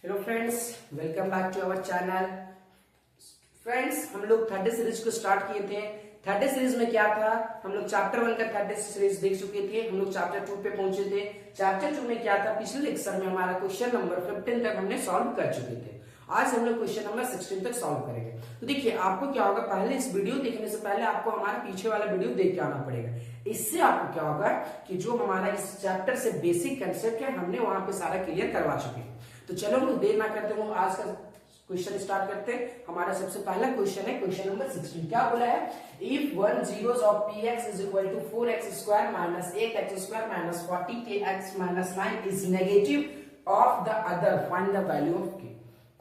Hello friends, welcome back to our channel. Friends, हम लोग third series को start किए थे। थर्ड सीरीज में क्या था, हम लोग चैप्टर 1 का थर्ड सीरीज देख चुके थे। हम लोग चैप्टर 2 पे पहुंचे थे। चैप्टर 2 में क्या था, पिछले लेक्चर में हमारा क्वेश्चन नंबर 15 तक हमने सॉल्व कर चुके थे। आज हम लोग क्वेश्चन नंबर 16 तक सॉल्व करेंगे। तो देखिए, आपको क्या होगा, पहले इस वीडियो देखने से पहले आपको हमारा पीछे वाला वीडियो देख के आना पड़ेगा। इससे आपको क्या होगा कि जो हमारा इस चैप्टर से बेसिक कंसेप्ट है, हमने वहां पे सारा क्लियर करवा चुके हैं। तो चलो हम लोग देर ना करते हुए आज का क्वेश्चन स्टार्ट करते हैं। हमारा सबसे पहला क्वेश्चन है क्वेश्चन नंबर 16। क्या बोला है, if one zeros of px is equal to 4x square minus 8x square minus 40kx minus 9 is negative of the other, find the value of k।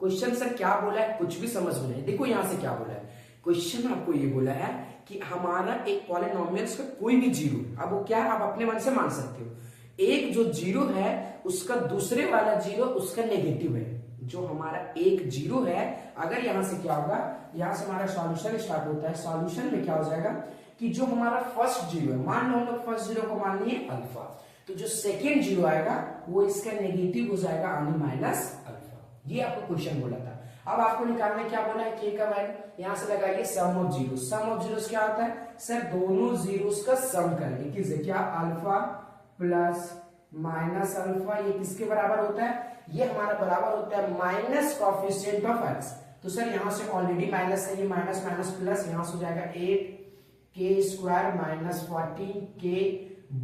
Question sir क्या बोला है, कुछ भी समझ में नहीं। देखो यहां से क्या बोला है, क्वेश्चन आपको ये बोला है कि हमारा एक पॉलिनोमियल्स का कोई भी जीरो, अब वो क्या है आप अपने मन से मान सकते हो। एक जो जीरो है उसका दूसरे वाला जीरो उसका नेगेटिव है। जो हमारा एक जीरो है, अगर यहां से क्या होगा, यहां से हमारा सॉल्यूशन स्टार्ट होता है। सॉल्यूशन में क्या हो जाएगा कि जो हमारा फर्स्ट जीरो है, मान लो हम लोग फर्स्ट जीरो को मान लिए अल्फा, तो जो सेकेंड जीरो आएगा वो इसका नेगेटिव हो जाएगा यानी माइनस अल्फा। ये आपको क्वेश्चन बोला था। अब आपको निकालना क्या बोला है, के का वैल्यू। यहां से लगाइए sum of zero. Sum of zeros क्या होता है सर, दोनों जीरोस का सम करेंगे। किससे, क्या अल्फा प्लस माइनस अल्फा, ये किसके बराबर होता है, ये हमारा बराबर होता है माइनस कॉफिशिएंट ऑफ एक्स। तो सर यहां से ऑलरेडी माइनस है, ये माइनस माइनस प्लस, यहां से हो जाएगा 8k square minus 14k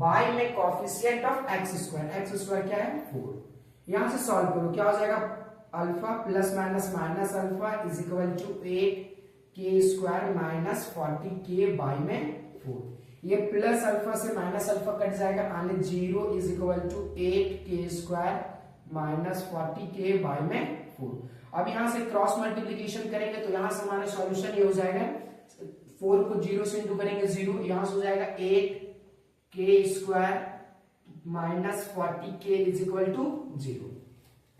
by में coefficient of x square. X square क्या है 4। यहां से सॉल्व करो, क्या हो जाएगा alpha plus minus minus alpha is equal to 8k square minus 40k by में 4। ये प्लस अल्फा से माइनस अल्फा कट जाएगा, आने 0 is equal to 8k square minus 40k by में 4। अब यहां से क्रॉस मल्टीप्लीकेशन करेंगे तो यहां से हमारा सॉल्यूशन ये हो जाएगा, 4 को 0 से इंटू करेंगे 0, यहां से हो जाएगा 8k square minus 40k is equal to 0।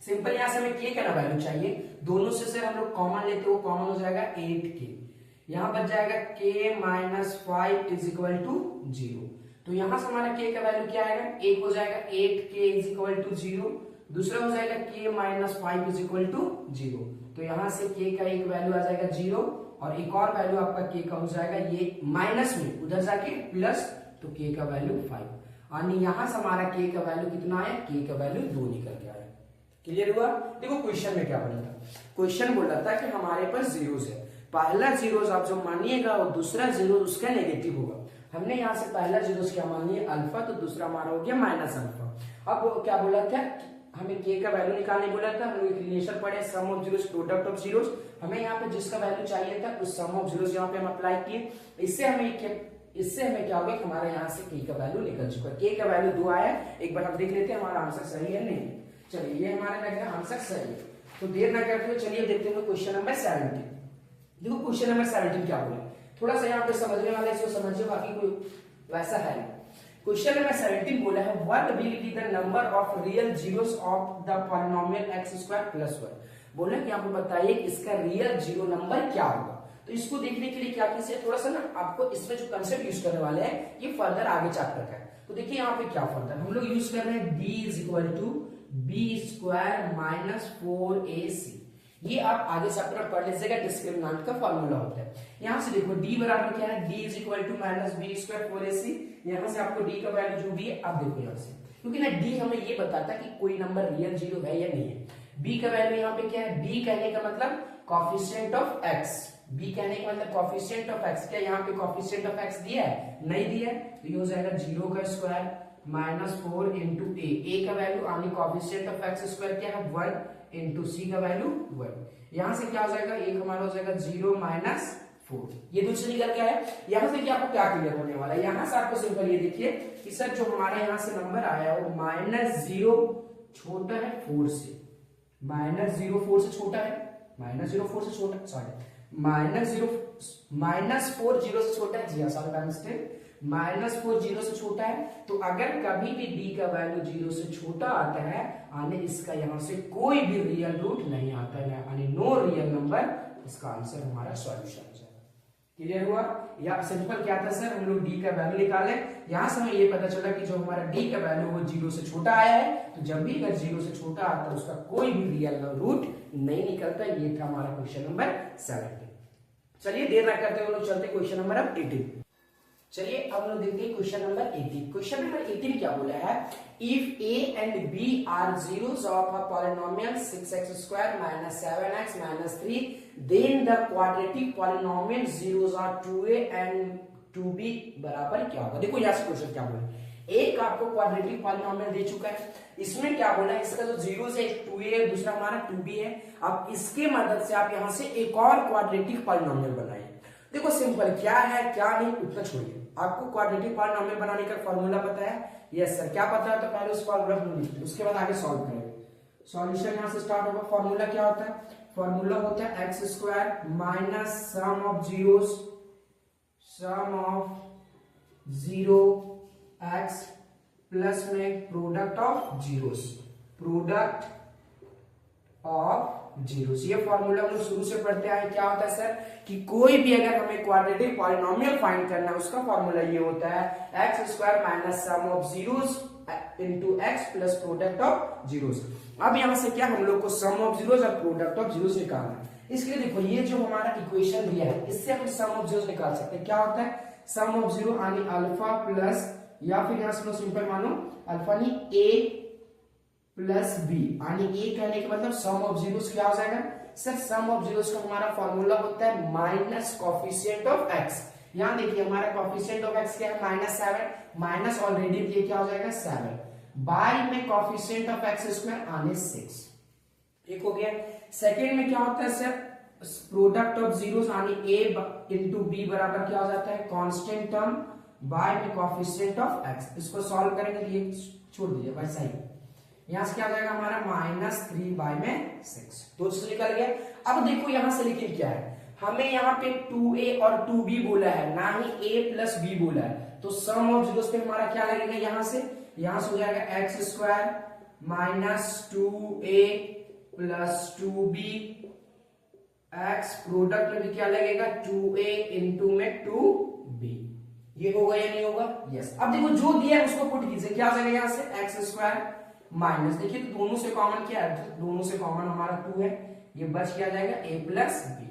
Simple, यहां से हमें k का ना वैल्यू चाहिए, दोनों से सर हम लोग कॉमन लेते हो, कॉमन हो जाएगा 8k, यहां बच जाएगा k minus 5 is equal to 0। तो यहां से हमारा k का वैल्यू क्या आएगा, एक हो जाएगा 8k इज इक्वल टू 0, दूसरा हो जाएगा k minus 5 is equal to 0। तो यहां से k का एक वैल्यू आ जाएगा 0 और एक और वैल्यू आपका k का हो जाएगा ये माइनस में, उधर जाके प्लस, तो k का वैल्यू 5। यानी यहां से हमारा k का वैल्यू कितना आया, k का वैल्यू 2 निकल के आया। क्लियर हुआ। देखो क्वेश्चन में क्या बोला था, क्वेश्चन बोला था कि हमारे पास जीरोस है, पहला जीरोस आप जो मानिएगा और दूसरा जीरो उसका नेगेटिव होगा। हमने यहाँ से पहला जीरोस क्या मान लिया अल्फा, तो दूसरा हमारा हो गया माइनस अल्फा। अब क्या बोला था, हमें के का वैल्यू निकालने बोला था। हम लोग रिलेशन पढ़े, sum of zeros product of zeros. हमें यहाँ पे जिसका वैल्यू चाहिए था उस सम ऑफ जीरोस यहाँ पे हम अप्लाई किए। इससे हमें क्या होगा कि हमारा यहाँ से के का वैल्यू निकल चुका है। के का वैल्यू 2 आया। एक बार हम देख लेते हैं हमारा आंसर सही है नहीं। चलिए, ये हमारा लग गया आंसर सही है। तो देर ना करते हुए चलिए देखते हैं क्वेश्चन नंबर 17। देखो क्वेश्चन नंबर 17 क्या बोला, थोड़ा सा यहाँ पे समझने वाले इसको समझिए, बाकी कोई वैसा है नहीं। क्वेश्चन नंबर 17 बोला है, what will be the number of real zeros of the polynomial x square plus 1। बोला कि आप बताइए इसका रियल जीरो नंबर क्या होगा। तो इसको देखने के लिए क्या कीजिए, थोड़ा सा ना आपको इसमें जो कंसेप्ट यूज करने वाले हैं ये फर्दर आगे चैप्टर का है। तो देखिए यहाँ पे क्या फर्दर हम लोग यूज कर रहे हैं, d is equal to B square minus 4ac। ये आप आगे चैप्टर में पढ़ लीजिएगा, डिस्क्रिमिनेंट का फॉर्मूला होता है। यहां से देखो d बराबर क्या है, d is equal to minus B square 4ac। यहां से आपको d का वैल्यू जो भी है आप देखो यहां से, क्योंकि ना d हमें ये बताता है कि कोई नंबर रियल जीरो है या नहीं है। b का वैल्यू यहाँ पे क्या है, b कहने का मतलब कॉफिशिएंट ऑफ x, b कहने का मतलब कॉफिशिएंट ऑफ x। क्या यहाँ पे कॉफिशिएंट ऑफ x दिया है, नहीं दिया है, तो ये हो जाएगा 0 का स्क्वायर माइनस 4 इंटू a का वैल्यू आने कॉफिशिएंट ऑफ x स्क्वायर क्या है 1 इंटू c का वैल्यू 1। यहां से क्या हो जाएगा, एक हमारा हो जाएगा 0 माइनस 4, ये दूसरे निकल के आया। यहां से आपको क्या क्लियर होने वाला है, यहां से आपको सिंपल ये देखिए कि सर जो हमारा यहां से नंबर आया वो माइनस 0 छोटा है 4 से, माइनस 0 4 से छोटा है, माइनस 0 4 से छोटा, सॉरी माइनस 4 0 से छोटा है, जी हाँ सॉरी बाय मिस्टेक, माइनस 4 0 से छोटा है। तो अगर कभी भी d का वैल्यू 0 से छोटा आता है, यानी इसका यहां से कोई भी रियल रूट नहीं आता है, यानी नो रियल नंबर, इसका आंसर हमारा सॉल्यूशन हो जाएगा। क्लियर हुआ? या सिंपल क्या था सर, हम लोग डी का वैल्यू निकाले, यहां से हमें ये पता चला कि जो हमारा डी का वैल्यू वो 0 से छोटा आया है, तो जब भी अगर 0 से छोटा आता है उसका कोई भी रियल रूट नहीं निकलता। ये था हमारा क्वेश्चन नंबर 17। चलिए देर ना करते हुए लोग चलते क्वेश्चन नंबर अब 18। चलिए अब लोग देखते हैं क्वेश्चन नंबर 18। क्वेश्चन नंबर 18 क्या बोला है, if a and b are zeros of a polynomial 6x square minus 7x minus 3, then the quadratic polynomial zeros are 2a and 2b बराबर क्या होगा। देखो यहाँ से क्वेश्चन क्या बोला, एक आपको क्वाड्रेटिक पॉलिनोमियल दे चुका है, इसमें क्या बोला है, इसका जो जीरोस है एक 2a है, दूसरा हमारा 2b है। अब इसके मदद से आप यहाँ से एक और क्वाड्रेटिक पॉलिनोमियल बनाइए। देखो सिंपल क्या है क्या नहीं उतना छोड़िए, आपको क्वाड्रेटिक पॉलिनोमियल बनाने का फॉर्मूला पता है? Yes sir. क्या पता है? तो पहले उस फॉर्मूला को लिख लो, उसके बाद आगे सॉल्व करेंगे। सॉल्यूशन यहां से स्टार्ट होगा। फॉर्मूला क्या होता है? फॉर्मूला होता है x square minus sum of zeros, sum of 0 x plus में product of zeros, product of zeros. ये फॉर्मूला हम लोग शुरू से पढ़ते आए। क्या होता है सर कि कोई भी अगर हमें क्वाड्रेटिक पॉलिनोमियल फाइंड करना है उसका फॉर्मूला ये होता है x square minus sum of zeros into x plus product of zeros. अब यहां से क्या हम लोग को सम ऑफ जीरोस और प्रोडक्ट ऑफ जीरोस निकालना है। इसके लिए देखो ये जो हमारा इक्वेशन दिया है इससे हम सम ऑफ जीरोस निकाल सकते हैं। क्या होता है सम ऑफ जीरो यानी अल्फा प्लस, या फिर यहां से सिंपल मानो अल्फा नहीं ए प्लस बी, यानी ए कहने के मतलब सम ऑफ जीरोस क्या हो जाएगा सर, सम ऑफ जीरोस का हमारा फॉर्मूला होता है माइनस कोफिशिएंट ऑफ एक्स। यहां देखिए हमारा कोफिशिएंट ऑफ एक्स क्या है -7, माइनस ऑलरेडी ये क्या हो जाएगा 7 बाय में कोफिशिएंट ऑफ एक्स स्क्वायर आने 6। एक हो गया। सेकंड में क्या होता है सर, प्रोडक्ट ऑफ जीरोस यानी ए इंटू बी बराबर क्या हो जाता है कांस्टेंट टर्म बाय में कोफिशिएंट ऑफ एक्स। इसको सॉल्व करेंगे तो ये छोड़ दीजिए वैसा ही, यहां से क्या आ जाएगा हमारा -3 बाय में 6, दो चीज निकल गया। अब देखो यहां से लेकिन क्या है, हमें यहाँ पे 2a और 2b बोला है, ना ही a प्लस b बोला है, तो सम ऑफ जीरोस पे हमारा क्या लगेगा यहां से हो जाएगा x square minus 2a plus 2b x, product में भी क्या लगेगा 2a इंटू में 2b। ये होगा या नहीं होगा? यस। अब देखो जो दिया है उसको पुट कीजिए, क्या आ जाएगा यहां से एक्स स्क्वायर माइनस, देखिए तो दोनों से कॉमन क्या है, दोनों से कॉमन हमारा 2 है, ये बच क्या जाएगा a प्लस बी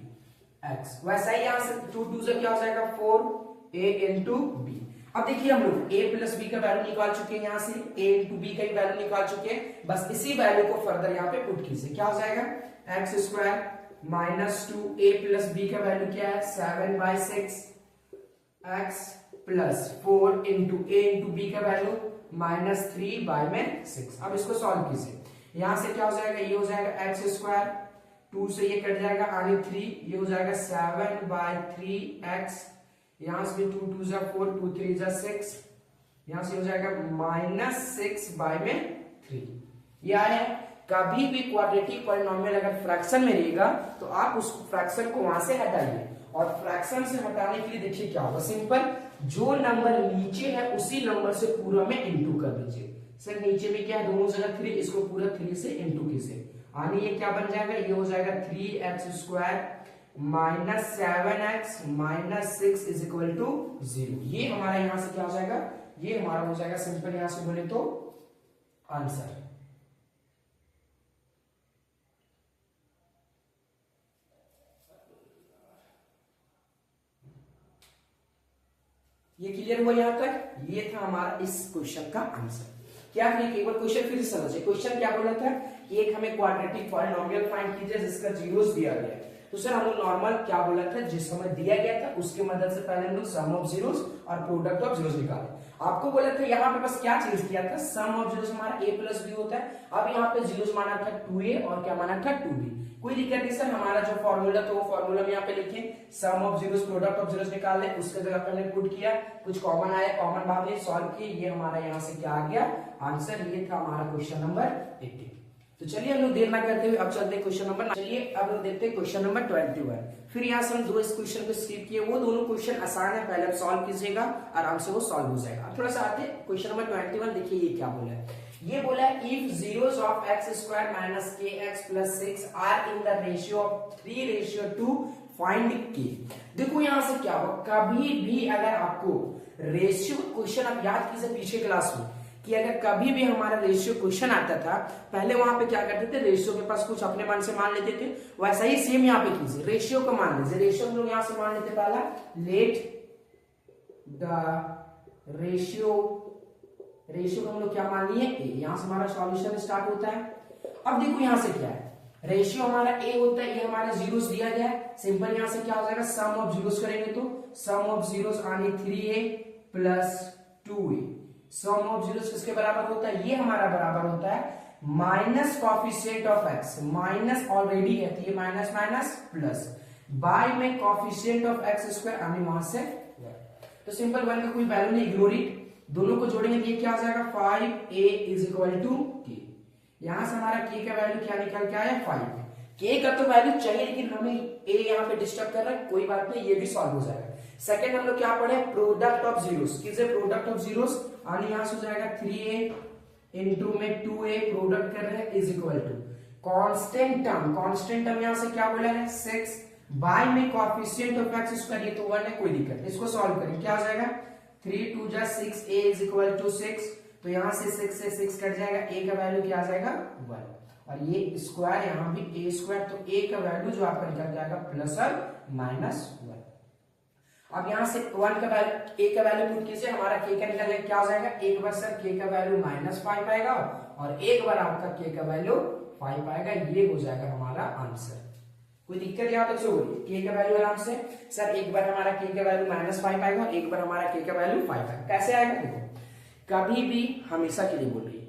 एक्स। वैसा ही यहां से 2 से क्या हो जाएगा 4a इंटू बी। अब देखिए हम लोग a प्लस बी का वैल्यू निकाल चुके हैं, यहां से a इंटू बी का वैल्यू निकाल चुके हैं, बस इसी वैल्यू को फर्दर यहाँ पे पुट कीजिए। क्या हो जाएगा x square minus 2a plus B का वैल्यू क्या है 7 by 6 X plus 4 into a into B का वैल्यू -3 बाय में 6। अब इसको सॉल्व कीजिए, यहां से क्या हो जाएगा, ये हो जाएगा एक्स स्क्वायर 2 से ये कट जाएगा आने 3, ये हो जाएगा 7 बाय 3 एक्स, यहां से 2 2 जा 4 2 3 जा 6, यहां से हो जाएगा -6 बाय में 3। ये आया। कभी भी क्वाड्रेटिक पॉलिनोमियल अगर फ्रैक्शन में रहेगा तो आप उस फ्रैक्शन को वहां से हटाइए, और फ्रैक्शन से हटाने के लिए देखिए क्या होगा, सिंपल जो नंबर नीचे है उसी नंबर से पूरा में इंटू कर दीजिए। सर नीचे में क्या है दोनों जगह 3, इसको पूरा 3 से इंटू कीजिए, यानी ये क्या बन जाएगा, ये हो जाएगा 3x square minus 7x minus 6 is equal to 0। ये हमारा यहां से क्या हो जाएगा, ये हमारा हो जाएगा सिंपल यहां से बोले तो आंसर। ये क्लियर हुआ यहां तक? ये था हमारा इस क्वेश्चन का आंसर। क्या है एक बार क्वेश्चन फिर से समझिए। क्वेश्चन क्या बोला था कि एक हमें क्वाड्रेटिक पॉलिनोमियल फाइंड कीजिए जिसका जीरोस दिया गया है। तो सर हम लोग नॉर्मल क्या बोला था, जिस समय दिया गया था उसके मदद से पहले हम लोग सम ऑफ जीरोस और प्रोडक्ट ऑफ जीरोस निकाले। आपको बोला था यहाँ पे बस क्या चेंज किया था, सम ऑफ जीरोस हमारा a प्लस बी होता है, अब यहाँ पे जीरोस माना था 2a और क्या माना था 2b। कोई दिक्कत नहीं सर, हमारा जो फॉर्मूला था वो फॉर्मूला में यहाँ पे लिखे sum of zeros product of zeros निकाले, उसके जगह पे हमने पुट किया, कुछ कॉमन आया, कॉमन बात नहीं सॉल्व की, ये हमारा यहाँ से क्या आ गया आंसर। ये था हमारा क्वेश्चन नंबर 18। तो चलिए हम लोग देर ना करते हुए अब चलते हैं क्वेश्चन नंबर, चलिए अब लोग देखते हैं क्वेश्चन नंबर 21। फिर यहाँ से हम दो इस क्वेश्चन को स्किप किए, वो दोनों क्वेश्चन आसान है, पहले आप सॉल्व कीजिएगा आराम से वो सॉल्व हो जाएगा। अब थोड़ा सा आते क्वेश्चन नंबर 21, देखिए ये क्या बोला है। ये बोला है if zeros of x square minus k x plus 6 are in the ratio of 3:2, find k. देखो यहां से क्या होगा, कभी भी अगर आपको रेशियो क्वेश्चन, आप याद कीजिए पीछे क्लास में कि अगर कभी भी हमारा रेशियो क्वेश्चन आता था, पहले वहां पे क्या करते थे, रेशियो के पास कुछ अपने मन से मान लेते थे। वैसा ही सेम यहाँ पे कीजिए, रेशियो को मान लीजिए। रेशियो हम लोग यहां से मान लेते पहला, लेट द रेशियो, रेशियो को हम लोग क्या मान लिए, ए। यहां से हमारा सॉल्यूशन स्टार्ट होता है। अब देखो यहां से क्या है, रेशियो हमारा ए होता है, ये हमारा जीरोस दिया गया है। सिंपल यहां से क्या हो जाएगा, सम ऑफ जीरोस करेंगे तो सम ऑफ जीरोस आनी 3a plus 2a। Some of zeros किसके बराबर होता है, ये हमारा बराबर होता है minus coefficient of x, minus already है तो ये माइनस माइनस प्लस, बाय में कॉफिशिएंट ऑफ एक्स स्क्वायर आने वहां से। तो सिंपल वन का कोई वैल्यू नहीं, इग्नोर इट। दोनों को जोड़ेंगे तो ये क्या हो जाएगा, 5a is equal to k। यहां से हमारा k का वैल्यू क्या निकल के आया, 5। k का तो वैल्यू चाहिए लेकिन हमें a यहाँ पे डिस्टर्ब कर रहा है, कोई बात नहीं, ये भी सॉल्व हो जाएगा। सेकंड हम लोग क्या पढ़े, प्रोडक्ट ऑफ जीरोस। किसे प्रोडक्ट ऑफ जीरोस, और यहां से हो जाएगा 3a इंटू में 2a, प्रोडक्ट कर रहे हैं is equal to constant term. Constant term यहां से क्या बोला है, 6 बाय में कोएफिशिएंट ऑफ एक्स स्क्वायर, ये तो 1 है, कोई दिक्कत नहीं। इसको सॉल्व करें, क्या हो जाएगा, 3 2 जा 6a इज इक्वल टू 6। तो यहां से 6 से 6 कट जाएगा, a का वैल्यू क्या आ जाएगा, 1। और ये स्क्वायर यहाँ भी a स्क्वायर, तो a का वैल्यू जो आपका निकल जाएगा प्लस और माइनस 1। अब यहां से 1 का वैल्यू, a का वैल्यू पुट कीजिए, हमारा k का निकल जाएगा, क्या हो जाएगा, एक बार सर k का वैल्यू -5 आएगा और एक बार आपका k का वैल्यू 5 आएगा। ये हो जाएगा हमारा आंसर। कोई दिक्कत यहाँ तक से बोलिए, k का वैल्यू आराम से, सर एक बार हमारा k का वैल्यू -5 आएगा, एक बार हमारा k का वैल्यू 5 आएगा। कैसे आएगा, देखो कभी भी हमेशा के लिए बोल रही है,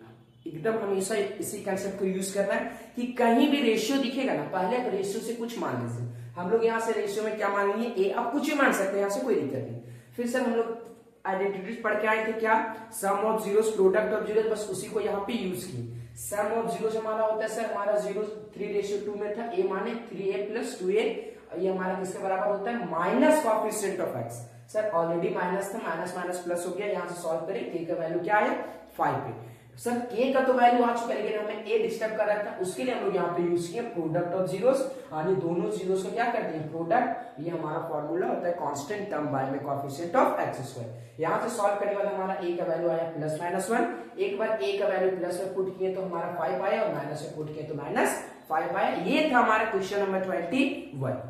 एकदम हमेशा इसी कंसेप्ट को यूज करना है कि कहीं भी रेशियो दिखेगा ना, पहले तो रेशियो से कुछ मान लीजिए। हम लोग यहाँ से रेशियो में क्या मान लिए, ए। आप कुछ ही मान सकते हैं, यहाँ से कोई दिक्कत नहीं। फिर सर हम लोग आइडेंटिटीज पढ़ के आए थे, क्या, sum of zeros, product of zeros, बस उसी को यहाँ पे यूज की। सम ऑफ जीरोस हमारा होता है, सर हमारा जीरो 3:2 में था, ए माने 3a प्लस 2a, ये हमारा किसके बराबर होता है, minus coefficient of x. Sir already minus था, माइनस माइनस प्लस हो गया, यहाँ से सॉल्व करें, k का वैल्यू क्या है, 5 पे। सर k का तो वैल्यू आ चुका है लेकिन हमें a डिस्टर्ब कर रहा था, उसके लिए हम लोग यहाँ पे यूज किए प्रोडक्ट ऑफ जीरोस। यानी दोनों जीरोस को क्या करते हैं, प्रोडक्ट। ये हमारा फॉर्मूला होता है कांस्टेंट टर्म बाय में कोएफिशिएंट ऑफ एक्स स्क्वायर। यहाँ से सॉल्व करने के बाद हमारा a का वैल्यू आया +-1। एक बार a का वैल्यू प्लस में पुट किए तो हमारा 5 आया और माइनस में पुट किए तो -5 आया। ये था हमारा क्वेश्चन नंबर 21।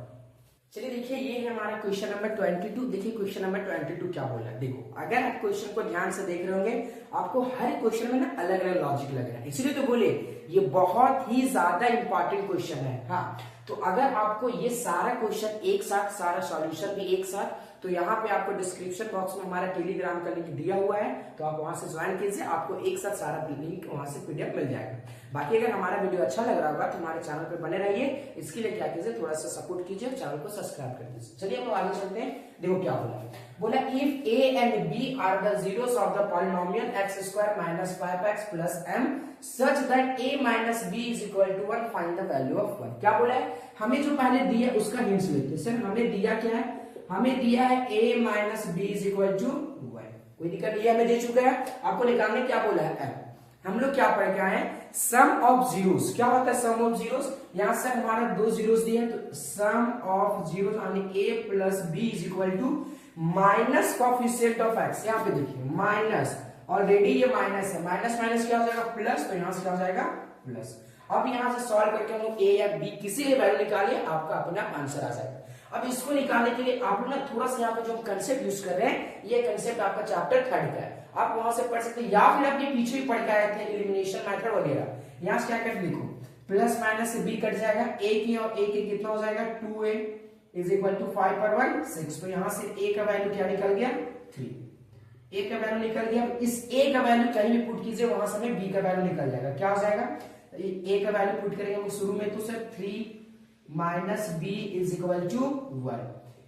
चलिए देखिए, ये है हमारा क्वेश्चन नंबर 22। देखिए क्वेश्चन नंबर 22 क्या बोला है। देखो अगर आप क्वेश्चन को ध्यान से देख रहे होंगे, आपको हर क्वेश्चन में ना अलग अलग लॉजिक लग रहा है, इसलिए तो बोले ये बहुत ही ज्यादा इंपॉर्टेंट क्वेश्चन है। हाँ, तो अगर आपको ये सारा क्वेश्चन एक साथ, सारा सॉल्यूशन भी एक साथ, तो यहाँ पे आपको डिस्क्रिप्शन बॉक्स में हमारा टेलीग्राम का लिंक दिया हुआ है, तो आप वहां से ज्वाइन कीजिए, आपको एक साथ सारा लिंक वहां से पीडीएफ मिल जाएगा। बाकी अगर हमारा वीडियो अच्छा लग रहा होगा तो हमारे चैनल पे बने रहिए, इसके लिए क्या कीजिए, थोड़ा सा सपोर्ट कीजिए, चैनल को सब्सक्राइब कर दीजिए। चलिए हम आगे चलते हैं। देखो क्या बोला, if a and b are the zeros of the polynomial x² - 5x + m such that a - b is equal to 1, find the value of 1। क्या बोला है, हमें जो पहले दिया उसका हिंट्स लेते हैं। सर हमें दिया क्या है, हमें दिया है a - b is equal to 1। कोई दिक्कत नहीं, हमें दे चुका है, आपको निकालने क्या बोला है, m। हम लोग क्या पढ़ के आए, सम ऑफ जीरोस। क्या होता है सम ऑफ जीरोस, यहां से हमारा 2 जीरोस दिए हैं, तो सम ऑफ जीरोस यानी a + b is equal to minus coefficient of x। यहाँ पे देखिए माइनस, ऑलरेडी ये माइनस है, माइनस माइनस क्या हो जाएगा, प्लस, तो यहां से क्या हो जाएगा, प्लस। अब यहां से सॉल्व करके हम लोग a या b किसी भी वैल्यू निकालिए, आपका अपना आंसर आ जाएगा। अब इसको निकालने के लिए आप ना थोड़ा सा यहाँ पे जो कंसेप्ट यूज कर रहे हैं, ये कंसेप्ट आपका चैप्टर 3 का है, आप वहां से पढ़ सकते हैं, या फिर आप ये पीछे ही पढ़ के आए थे एलिमिनेशन मेथड वगैरह। यहाँ से क्या कर लिखो, प्लस माइनस से b कट जाएगा, a की और a की कितना हो जाएगा, 2a इज इक्वल टू 5 पर 1 6। तो यहाँ से a का वैल्यू क्या निकल गया, 3। a का वैल्यू निकल गया, इस a का वैल्यू कहीं भी पुट कीजिए, वहां से हमें b का वैल्यू निकल जाएगा। क्या हो जाएगा, a का वैल्यू पुट करेंगे शुरू में, तो sir 3 - b is equal to 1।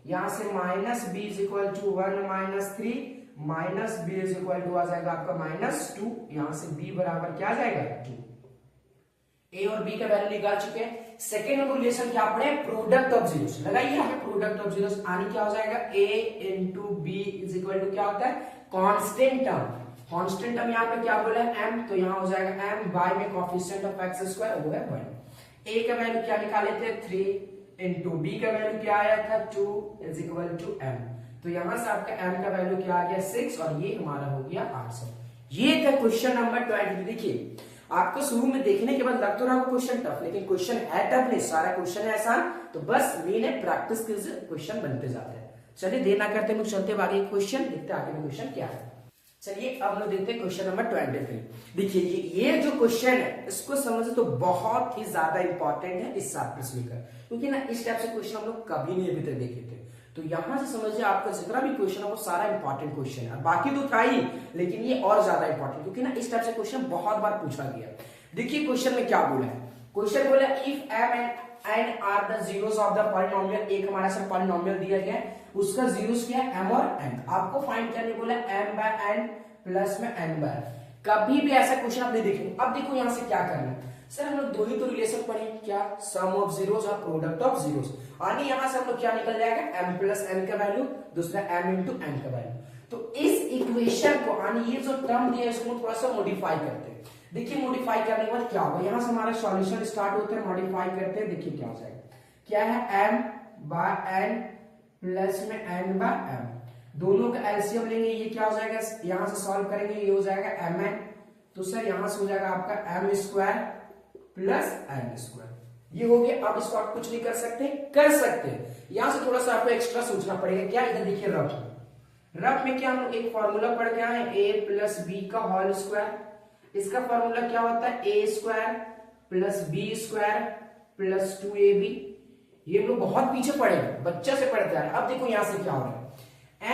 यहां से -b is equal to 1 - 3 -b is equal to आ जाएगा आपका -2। यहां से b बराबर क्या आ जाएगा, 2। a और b का वैल्यू निकाल चुके हैं। सेकेंड नंबर रिलेशन क्या पढ़े, प्रोडक्ट ऑफ जीरोस। लगाइए यहाँ पे प्रोडक्ट ऑफ जीरोस, आनी क्या हो जाएगा, a × b is equal to क्या होता है, कांस्टेंट टर्म। कांस्टेंट टर्म यहाँ पे क्या बोला है, m, तो यहाँ हो जाएगा m बाय में कोएफिशिएंट ऑफ x², वो है 1। a का वैल्यू क्या निकाले थे, 3 इंटू बी का वैल्यू क्या आया था 2 इज इक्वल टू m। तो यहां से आपका m का वैल्यू क्या आ गया 6 और ये हमारा हो गया आंसर। ये था क्वेश्चन नंबर 20। देखिए आपको शुरू में देखने के बाद लग तो रहा क्वेश्चन टफ, लेकिन क्वेश्चन है टफ नहीं, सारा क्वेश्चन है आसान। तो बस मेन है प्रैक्टिस स्किल्स, क्वेश्चन बनते जाते हैं। चलिए देर ना करते हम लोग चलते आगे क्वेश्चन देखते हैं, आगे में क्वेश्चन क्या है। चलिए अब लोग देखते हैं क्वेश्चन नंबर 23। देखिए ये जो क्वेश्चन है इसको समझे तो बहुत ही ज्यादा इंपॉर्टेंट है इस चैप्टर से लेकर, क्योंकि ना इस टाइप से क्वेश्चन हम लोग कभी नहीं अभी तक देखे थे। तो यहां से समझिए आपका जितना भी क्वेश्चन है वो सारा इंपॉर्टेंट क्वेश्चन है। बाकी तो था ही, लेकिन ये और ज्यादा इंपॉर्टेंट, क्योंकि ना इस टाइप से क्वेश्चन बहुत बार पूछा गया। देखिए क्वेश्चन में क्या बोला है, क्वेश्चन बोला if m and r the zeros of the polynomial, एक हमारा सब पॉलिनोमियल दिया गया है, उसका जीरोस क्या है m और n। आपको फाइंड करने बोला m by n प्लस में n by। कभी भी ऐसा क्वेश्चन आप नहीं देखेंगे। अब देखो यहां से क्या करना है, सर हम लोग दो ही तो रिलेशन पढ़े, क्या सम ऑफ जीरोस और प्रोडक्ट ऑफ जीरोस। यानी यहां से हम लोग क्या निकल जाएगा m प्लस n का वैल्यू, दूसरा m इंटू n का वैल्यू। तो इस इक्वेशन को यानी ये जो टर्म दिया है इसको थोड़ा सा मॉडिफाई करते हैं। देखिए मॉडिफाई करने के बाद क्या होगा, यहां से हमारा सॉल्यूशन स्टार्ट होता है, मॉडिफाई करते हैं। देखिए क्या हो जाएगा, क्या है m बाय n प्लस में n बाय m, दोनों का एलसीएम लेंगे, ये क्या हो जाएगा, यहां से सॉल्व करेंगे ये हो जाएगा mn। तो सर यहां से हो जाएगा आपका m square plus n square, ये हो गया। अब इसको आप कुछ नहीं कर सकते, कर सकते यहां से थोड़ा सा आपको एक्स्ट्रा सोचना पड़ेगा। क्या, इधर देखिए रफ में क्या हम लोग एक फॉर्मूला पढ़ के आए a प्लस बी का होल स्क्वायर। इसका फॉर्मूला क्या होता है a square plus B square plus 2ab। ये हम लोग बहुत पीछे पढ़े, बच्चे से पढ़ते हैं। अब देखो यहां से क्या हो रहा है,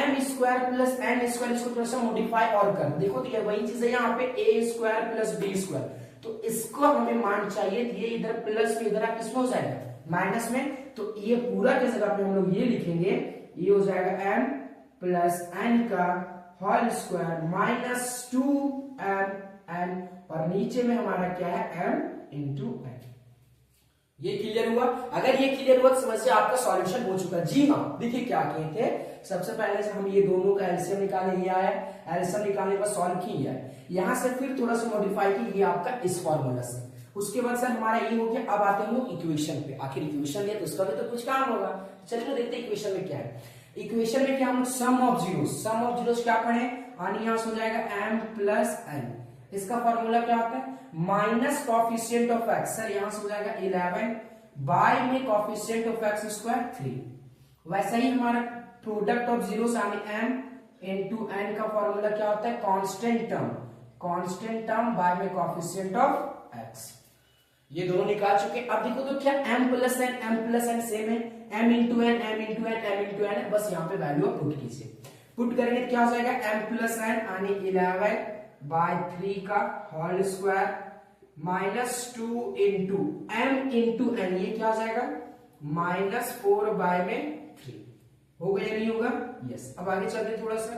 m square plus n square, इसको थोड़ा सा मॉडिफाई और कर देखो। तो ये वही चीज है यहाँ पे a square plus B square, तो इसको हमें मान चाहिए, ये इधर प्लस में इधर किसमें हो जाएगा माइनस में। तो ये पूरा की जगह पे हम लोग ये लिखेंगे, ये हो जाएगा m प्लस n का whole square minus 2m n, और नीचे में हमारा क्या है m इंटू n। ये क्लियर हुआ? अगर ये क्लियर हुआ तो समझिए आपका सॉल्यूशन हो चुका है। जी हाँ, देखिए क्या किए थे, सबसे पहले से हम ये दोनों का एलसीएम निकाले, ये आया एलसीएम निकालने पर सॉल्व किया है, यहां से फिर थोड़ा सा मॉडिफाई की, ये आपका इस फॉर्मूला से। उसके बाद सर हमारा ये हो गया। अब आते हैं लोग इक्वेशन पे, आखिर इक्वेशन दिया तो उसका भी तो कुछ काम होगा। चलिए देखते हैं इक्वेशन में क्या है। इक्वेशन में क्या हम सम ऑफ जीरोस क्या पढ़े, यानी यहां से हो जाएगा m प्लस n। इसका फॉर्मूला क्या होता है, minus coefficient of x, sir यहां से हो जाएगा 11 बाय में कॉफिशिएंट ऑफ x स्क्वायर 3। वैसा ही हमारा प्रोडक्ट ऑफ जीरोस यानी m इंटू n का फॉर्मूला क्या होता है, कांस्टेंट टर्म बाय में कॉफिशिएंट ऑफ x। ये दोनों निकाल चुके। अब देखो तो क्या m प्लस n सेम है, m इंटू n, बस यहाँ पे वैल्यू पुट कीजिए। पुट करेंगे तो क्या हो जाएगा, m प्लस n यानी 11 बाय 3 का whole square minus 2 into m into n, ये क्या हो जाएगा माइनस 4 बाय में 3। होगा या नहीं होगा, यस। अब आगे चलते थोड़ा सा,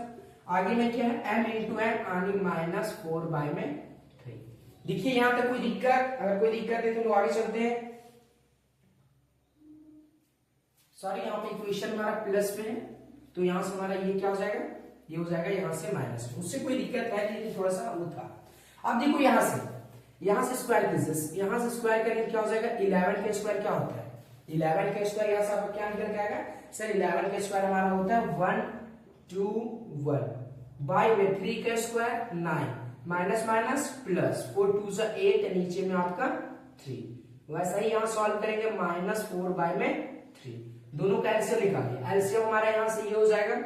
आगे में क्या है m इंटू n यानी माइनस 4 बाय में 3। देखिए यहां तक कोई दिक्कत, अगर कोई दिक्कत है तो आगे चलते हैं। सॉरी यहाँ पे इक्वेशन हमारा प्लस पे है, तो यहां से हमारा ये क्या हो जाएगा, ये हो जाएगा यहां से माइनस। उससे कोई दिक्कत है लेकिन थोड़ा सा वो था। अब देखो यहां से स्क्वायर कीजिए, यहां से स्क्वायर करेंगे क्या हो जाएगा, 11 का स्क्वायर क्या होता है, 11 का स्क्वायर यहां से आपको क्या निकल के आएगा, सर 11 का स्क्वायर हमारा होता है 121 बाय में 3 का स्क्वायर 9 माइनस माइनस प्लस 4 2 8, नीचे में आपका 3। वैसा ही यहां सॉल्व करेंगे माइनस 4 बाय में 3, दोनों का एलसीएम निकालिए। एलसीएम हमारा यहां से ये हो जाएगा,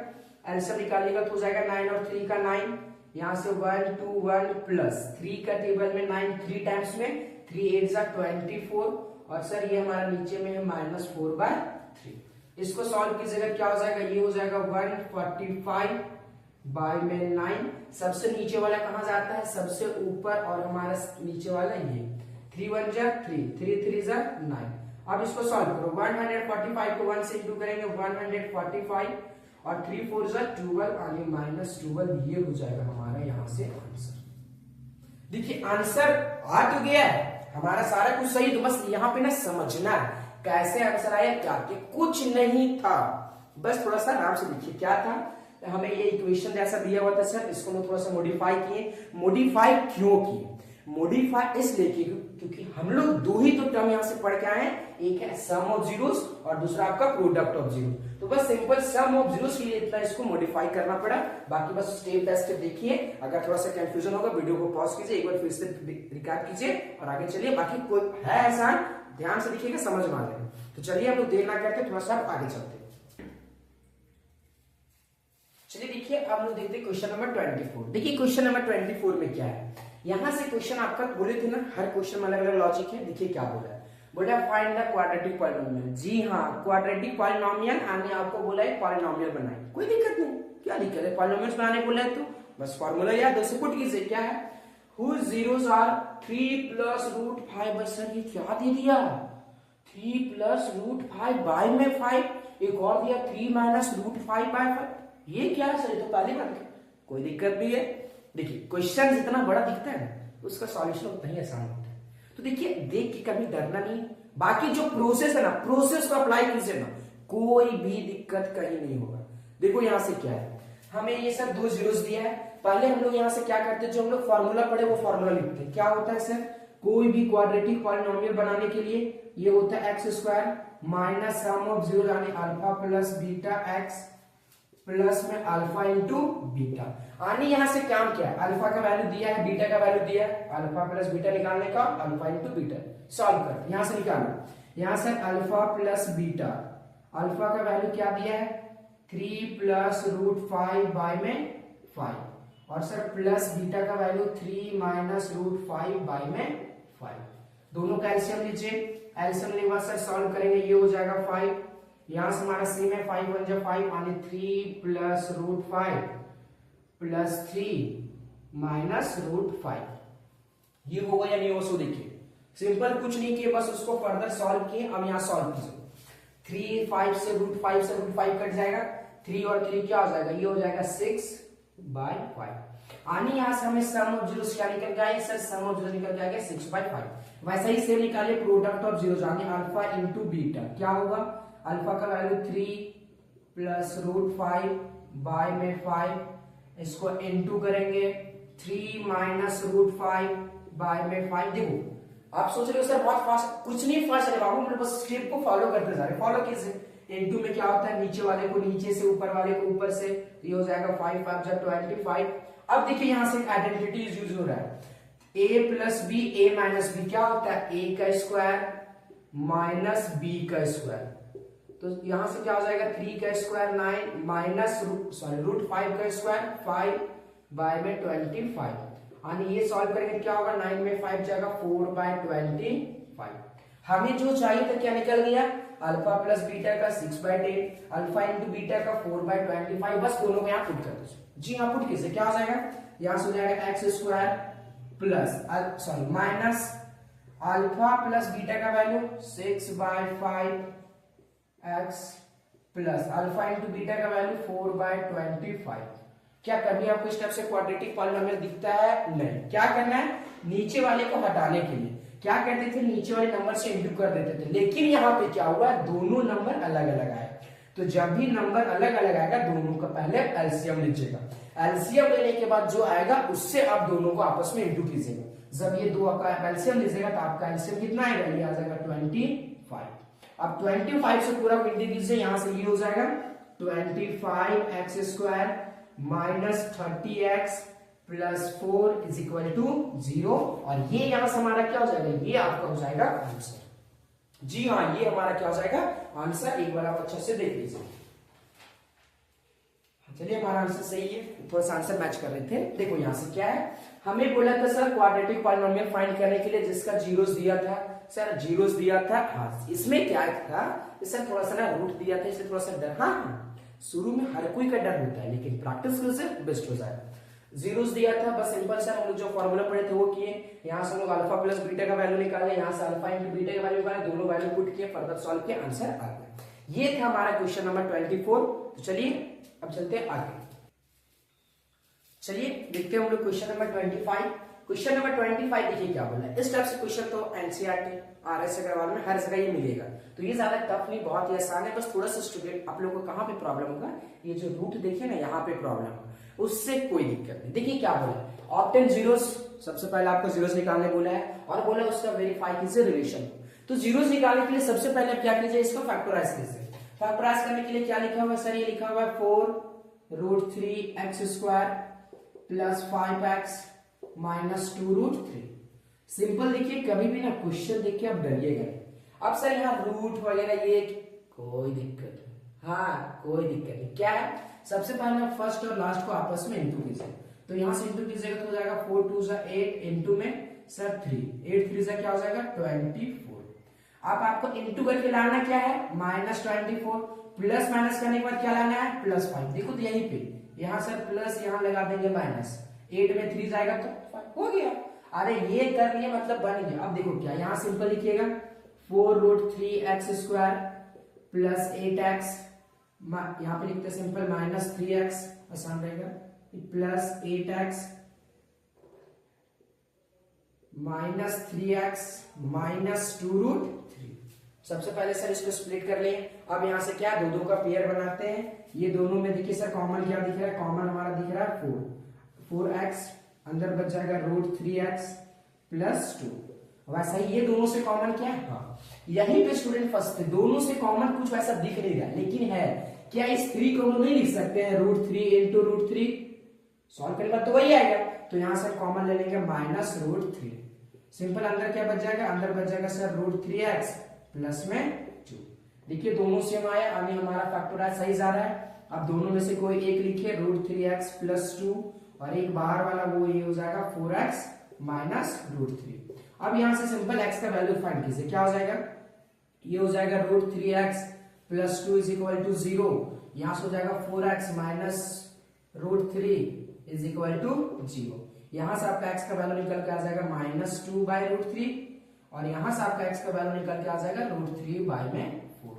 एलसीएम निकालिएगा तो हो जाएगा 9 और 3 का 9, यहां से 1 2 1 प्लस 3 का टेबल में 9 3 टाइम्स में 3 8 जा 24, और सर ये हमारा नीचे में है माइनस 4 बाय 3। इसको सॉल्व कीजिएगा क्या हो जाएगा, ये हो जाएगा 145 बाय में 9। सबसे नीचे वाला कहां जाता है, सबसे ऊपर, और हमारा नीचे वाला ये 3 1 जा 3 3 3 जा 9। अब इसको सॉल्व करो, 145 को 1 से इंटू करेंगे 145 और 3 4 जा 12 यानी माइनस 12, ये हो जाएगा हमारा यहां से आंसर। देखिए आंसर आ तो गया है हमारा, सारा कुछ सही, तो बस यहाँ पे ना समझना है कैसे आंसर आया, क्या कुछ नहीं था, बस थोड़ा सा आराम से देखिए क्या था। हमें ये इक्वेशन जैसा दिया हुआ था सर, इसको मैं थोड़ा सा मॉडिफाई किए। मॉडिफाई क्यों किए, मॉडिफाई इसलिए क्योंकि हम लोग दो ही तो टर्म यहां से पढ़ के आए हैं, एक है सम ऑफ जीरोस और दूसरा आपका प्रोडक्ट ऑफ जीरो। तो बस सिंपल सम ऑफ जीरोस के लिए इतना इसको मॉडिफाई करना पड़ा। बाकी बस स्टेप बाय स्टेप देखिए, अगर थोड़ा सा कंफ्यूजन होगा वीडियो को पॉज कीजिए, एक बार फिर से रिकैप कीजिए और आगे चलिए। बाकी कोई है आसान, ध्यान से देखिएगा, समझ में आ जाएगा। तो चलिए हम लोग देर ना करके थोड़ा सा आगे चलते हैं। चलिए देखिए अब लोग देखते हैं क्वेश्चन नंबर 24। देखिए क्वेश्चन नंबर 24 में क्या है, यहां से क्वेश्चन आपका बोले थे ना, हर क्वेश्चन में अलग अलग लॉजिक है। देखिए क्या बोला है, बोला फाइंड द क्वाड्रेटिक पॉलिनोमियल। जी हाँ, क्वाड्रेटिक पॉलिनोमियल आने आपको बोला है पॉलिनोमियल बनाए, कोई दिक्कत नहीं, क्या दिक्कत है, पॉलिनोमियल्स बनाने बोला है तो बस फॉर्मूला याद से पुट कीजिए। क्या है, whose zeros are 3 plus root 5। बस सर ये क्या दे दिया, 3 plus root 5 बाय में 5, एक और दिया 3 minus root 5 बाय 5। ये क्या है सर, ये तो पहली बार, कोई दिक्कत भी है। देखिए क्वेश्चन जितना बड़ा दिखता है ना उसका सॉल्यूशन उतना ही आसान होता है। तो देखिए देख के कभी डरना नहीं, बाकी जो प्रोसेस है ना, प्रोसेस को अप्लाई कीजिए ना, कोई भी दिक्कत कहीं नहीं होगा। देखो यहां से क्या है, हमें ये सब दो जीरोस दिया है। पहले हम लोग यहां से क्या करते हैं, जो हम लोग फॉर्मूला पढ़े वो फॉर्मूला लिखते हैं। क्या होता है सर, कोई भी क्वाड्रेटिक पॉलिनोमियल बनाने के लिए ये होता है x square minus sum of zero यानी alpha plus beta x plus में अल्फा इंटू बीटा। आने यहां से काम क्या है, अल्फा का वैल्यू दिया है, बीटा का वैल्यू दिया है, अल्फा प्लस बीटा निकालने का, अल्फा इंटू बीटा सॉल्व कर, यहां से निकालना। यहां से अल्फा प्लस बीटा, अल्फा का वैल्यू क्या दिया है 3 प्लस रूट 5 बाय में 5, और सर प्लस बीटा का वैल्यू 3 माइनस रूट 5 बाय में 5। दोनों का एलसीएम लीजिए, एलसीएम लेने के बाद सर सॉल्व करेंगे, ये हो जाएगा 5, यहां से हमारा सी में 5 1 जा 5 यानी 3 plus root 5 plus 3 minus root 5। ये होगा या नहीं हो, सो देखिए सिंपल, कुछ नहीं किए, बस उसको फर्दर सॉल्व किए। अब यहां सॉल्व कीजिए, 3 5 से रूट 5 से रूट 5 कट जाएगा, 3 और 3 क्या हो जाएगा, ये हो जाएगा 6 बाय 5। आने यहां से हमें सम ऑफ जीरोस क्या निकल के आएगा सर, सम ऑफ जीरो निकल के आएगा 6 बाय 5। वैसा ही सेम निकालिए प्रोडक्ट ऑफ जीरो, यानी अल्फा इंटू बीटा। क्या होगा, अल्फा का वैल्यू 3 प्लस रूट 5 बाय में 5, इसको इनटू करेंगे 3 माइनस रूट 5 बाय में 5। देखो आप सोच रहे हो सर बहुत फास्ट, कुछ नहीं फास्ट है बाबू, मतलब बस स्टेप को फॉलो करते जा रहे, फॉलो कीजिए। इनटू में क्या होता है, नीचे वाले को नीचे से, ऊपर वाले को ऊपर से, ये हो जाएगा 5 5 जा 25। अब देखिए यहां से आइडेंटिटी यूज हो रहा है, a plus B, a minus B क्या होता है, a का स्क्वायर माइनस b का स्क्वायर। तो यहां से क्या हो जाएगा 3 का स्क्वायर 9 माइनस रूट 5 का स्क्वायर 5 बाय में 25। यानी ये सॉल्व करेंगे क्या होगा, 9 में 5 जाएगा 4 बाय 25। हमें जो चाहिए था क्या निकल गया, अल्फा प्लस बीटा का 6 बाय 10, अल्फा इंटू बीटा का 4 बाय 25। बस दोनों को यहाँ पुट कर दीजिए। जी हाँ पुट कीजिए, क्या हो जाएगा, यहां से हो जाएगा x square plus minus alpha plus beta का value 6 by 5 x plus alpha into beta का वैल्यू 4 बाय 25। क्या कभी आपको स्टेप से क्वाड्रेटिक पॉलिनोमियल दिखता है, नहीं। क्या करना है, नीचे वाले को हटाने के लिए क्या करते थे, नीचे वाले नंबर से इंटू कर देते थे, लेकिन यहाँ पे क्या हुआ, दोनों नंबर अलग अलग आए। तो जब भी नंबर अलग अलग आएगा दोनों का पहले एलसीएम लीजिएगा, एलसीएम लेने के बाद जो आएगा उससे आप दोनों को आपस में इंटू कीजिएगा। जब ये दो आपका एलसीएम लीजिएगा तो आपका एलसीएम कितना आएगा, ये आ जाएगा 25। अब 25 से पूरा इंटू कीजिए, यहां से ये हो जाएगा 25 X square minus 30x plus 4 is equal to 0। और ये यहां से हमारा क्या हो जाएगा, ये आपका हो जाएगा आंसर। जी हाँ, ये हमारा क्या हो जाएगा आंसर, एक बार आप अच्छे से देख लीजिए। चलिए हमारा आंसर सही है, थोड़ा सा आंसर मैच कर रहे थे। देखो यहां से क्या है, हमें बोला था सर क्वाड्रेटिक पॉलिनोमियल फाइंड करने के लिए जिसका जीरोस दिया था, सर जीरोस दिया था। हाँ इसमें क्या था, सर थोड़ा सा ना रूट दिया था, इससे थोड़ा सा डर, हाँ शुरू में हर कोई का डर होता है लेकिन प्रैक्टिस से बेस्ट हो जाएगा। जीरोस दिया था, बस सिंपल सर हम लोग जो फॉर्मूला पढ़े थे वो किए, यहाँ से हम लोग अल्फा प्लस बीटा का वैल्यू निकाले, यहाँ से अल्फा इंटू बीटा का वैल्यू निकाले, दोनों वैल्यू पुट किए, फर्दर सॉल्व किए, आंसर आ गया। ये था हमारा क्वेश्चन नंबर 24। तो चलिए अब चलते हैं आगे। चलिए देखते हैं हम लोग क्वेश्चन नंबर 25। क्वेश्चन नंबर 25 देखिए क्या बोला है। इस टाइप से क्वेश्चन तो एनसीईआरटी आरएस अग्रवाल में हर जगह ये मिलेगा, तो ये ज्यादा टफ नहीं, बहुत ही आसान है। बस थोड़ा सा स्टूडेंट आप लोग को कहाँ पे प्रॉब्लम होगा, ये जो रूट देखिए ना यहाँ पे प्रॉब्लम होगा, उससे कोई दिक्कत नहीं। देखिए क्या बोला, ऑब्टेन जीरोस सबसे पहले आपको जीरोस निकालने बोला है और बोला उसका वेरीफाई कीजिए रिलेशन। तो जीरोस निकालने के लिए सबसे पहले आप क्या कीजिए, इसको फैक्टराइज कीजिए। फैक्टराइज करने के लिए क्या लिखा हुआ है सर, ये लिखा हुआ है 4√3x² plus 5x minus 2√3। Simple देखिए, कभी भी ना क्वेश्चन देख के आप डरिएगा। अब सर यहाँ रूट वगैरह ये कोई दिक्कत नहीं, हाँ कोई दिक्कत नहीं। क्या है, सबसे पहले आप फर्स्ट और लास्ट को आपस में इंटू कीजिए। तो यहां से इंटू कीजिएगा तो हो जाएगा 4 2 8 इंटू में सर 3, 8 3 क्या हो जाएगा 24। अब आपको इंटू करके लाना क्या है -24, प्लस माइनस करने के बाद क्या लाना है +5। देखो तो यहीं पे यहाँ सर प्लस यहाँ लगा देंगे माइनस, 8 में 3 जाएगा तो 5 हो गया। अरे ये कर लिए मतलब बन गया। अब देखो क्या, यहाँ सिंपल लिखिएगा 4√3x² प्लस 8x, यहाँ पे लिखते सिंपल -3x, आसान रहेगा, plus 8x minus 3x minus 2√3। सबसे पहले सर इसको स्प्लिट कर लें। अब यहां से क्या, दो का पेयर बनाते हैं। ये दोनों में देखिए सर कॉमन क्या दिख रहा है, कॉमन हमारा दिख रहा है 4x, अंदर बच जाएगा √3x प्लस 2। वैसा ही ये दोनों से कॉमन क्या है, हाँ यहीं पे स्टूडेंट फंसते, दोनों से कॉमन कुछ वैसा दिख नहीं रहा लेकिन है क्या, इस 3 को हम नहीं लिख सकते हैं √3 इंटू √3, सॉल्व करेंगे तो वही आएगा। तो यहां से कॉमन ले लेंगे -√3। सिंपल अंदर क्या बच जाएगा, अंदर बच जाएगा सर √3x प्लस में 2। देखिए दोनों सेम आया, अभी हमारा फैक्टराइज सही जा रहा है। अब दोनों में से कोई एक लिखिए √3x प्लस 2 और एक बाहर वाला वो ये हो जाएगा 4x माइनस √3। अब यहां से सिंपल x का वैल्यू फाइंड कीजिए, क्या हो जाएगा, ये हो जाएगा √3x plus 2 is equal to 0। यहां से हो जाएगा 4x minus √3 is equal to 0। यहां से आपका x का वैल्यू निकल के आ जाएगा -2/√3 और यहां से आपका x का वैल्यू निकल के आ जाएगा √3/4।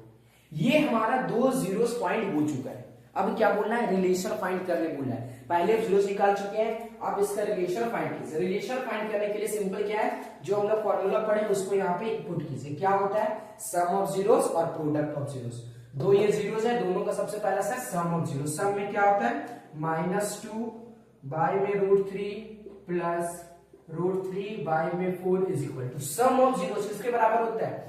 ये हमारा 2 जीरोस पॉइंट हो चुका है। अब क्या बोलना है, रिलेशन फाइंड करने बोलना है। पहले जीरोस निकाल चुके हैं, अब इसका रिलेशन फाइंड कीजिए। रिलेशन फाइंड करने के लिए सिंपल क्या है, जो हम लोग फॉर्मूला पढ़े उसको यहाँ पे पुट कीजिए। क्या होता है, सम ऑफ जीरोस और प्रोडक्ट ऑफ जीरोस। दो ये जीरोस है, दोनों का सबसे पहला sir sum of zeros. Sum में क्या होता है -2/√3 plus √3/4 is equal to sum of zeros किसके बराबर होता है,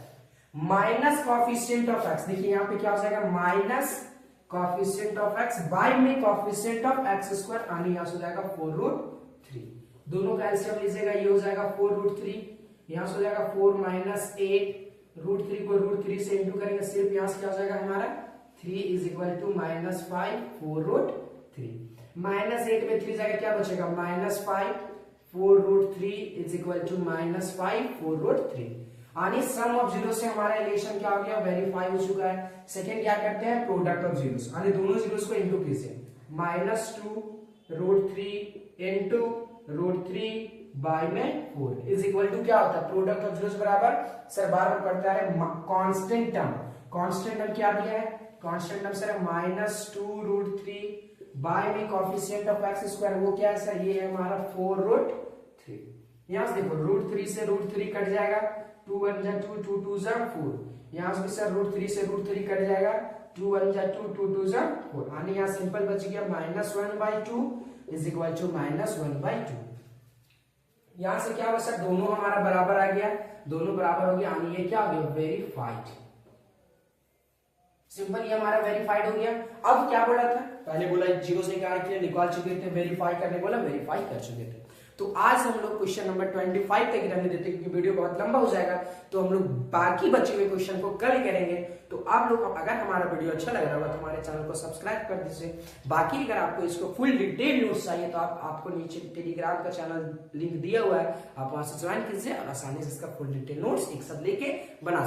माइनस कॉफिशिएंट ऑफ x। देखिए यहाँ पे क्या हो जाएगा minus coefficient of x by में कॉफिशिएंट ऑफ x², यानी यहां से हो जाएगा 4√3। दोनों का एलसीएम लीजिएगा, ये हो जाएगा 4√3, यहां से हो जाएगा 4 माइनस 8, √3 को √3 से इंटू करेंगे, सिर्फ यहां से क्या हो जाएगा हमारा 3 इज इक्वल टू -5 4√3। -8 में 3 जाएगा, क्या बचेगा -5 4√3 इज इक्वल टू -5 4√3। यानी सम ऑफ जीरो से हमारा रिलेशन क्या हो गया, वेरीफाई हो चुका है। सेकंड क्या करते हैं, प्रोडक्ट ऑफ जीरोस, यानी दोनों जीरोस को इंटू कीजिए। -2√3 इंटू √3/4 इज इक्वल टू क्या होता है, प्रोडक्ट ऑफ जीरोस बराबर सर बार बार पढ़ता है कांस्टेंट टर्म। कांस्टेंट टर्म क्या दिया है, कांस्टेंट टर्म सर -2√3 बाय में कॉफिशिएंट ऑफ x², वो क्या है सर, ये है हमारा 4√3। यहां से देखो √3 से √3 कट जाएगा, 2 1 जा 2 2 2 जा 4। यहां से सर √3 से √3 कट जाएगा, 2 1 जा 2 2 2 जा 4। यानी यहां सिंपल बच गया -1/2 इज इक्वल टू -1/2। यहां से क्या हुआ सर, दोनों हमारा बराबर आ गया, दोनों बराबर हो गया, यानी ये क्या हो गया वेरीफाइड। सिंपल ये हमारा वेरीफाइड हो गया। अब क्या बोला था, पहले बोला जीरो से निकाल चुके थे, वेरीफाई करने बोला वेरीफाई कर चुके थे। तो आज हम लोग क्वेश्चन नंबर 25 तक रहने देते हैं, क्योंकि वीडियो बहुत लंबा हो जाएगा। तो हम लोग बाकी बचे हुए क्वेश्चन को कल करेंगे। तो आप लोग अगर हमारा वीडियो अच्छा लग रहा होगा तो हमारे चैनल को सब्सक्राइब कर दीजिए। बाकी अगर आपको इसको फुल डिटेल नोट्स चाहिए तो आपको नीचे टेलीग्राम का चैनल लिंक दिया हुआ है, आप वहां से ज्वाइन कीजिए और आसानी से इसका फुल डिटेल नोट्स एक साथ लेके बना